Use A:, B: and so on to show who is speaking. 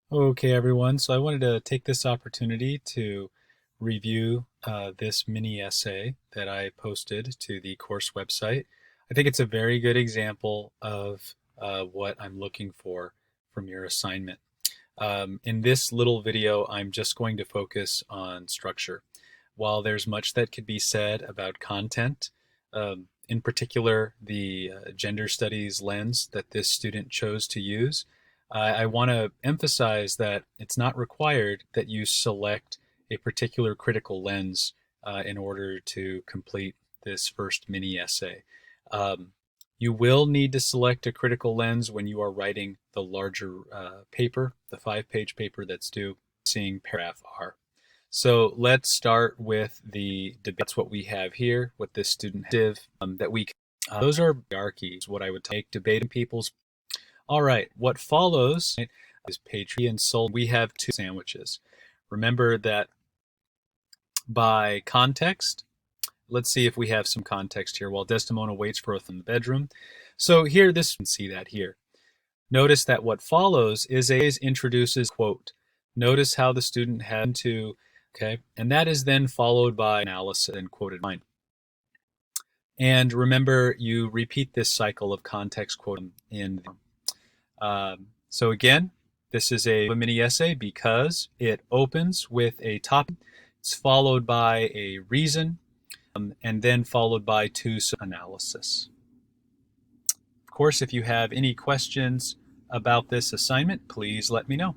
A: Okay, everyone. So I wanted to take this opportunity to review this mini essay that I posted to the course website. I think it's a very good example of what I'm looking for from your assignment. In this little video, I'm just going to focus on structure. While there's much that could be said about content, in particular the gender studies lens that this student chose to use, I want to emphasize that it's not required that you select a particular critical lens in order to complete this first mini essay. Um, you will need to select a critical lens when you are writing the larger paper, the 5-page paper that's due, seeing paragraph R. So let's start with the debate. That's what we have here, what this student that we those are hierarchies, what I would take debating people's. All right, what follows is patriot and soul. We have two sandwiches. Remember that by context, let's see if we have some context here. While Desdemona waits for Othello in the bedroom. So here, this you can see that here. Notice that what follows is introduces quote. Notice how the student had to, okay, and that is then followed by analysis and quoted line. And remember, you repeat this cycle of context quote in. So again, this is a mini essay because it opens with a topic. It's followed by a reason, and then followed by two analysis. Of course, if you have any questions about this assignment, please let me know.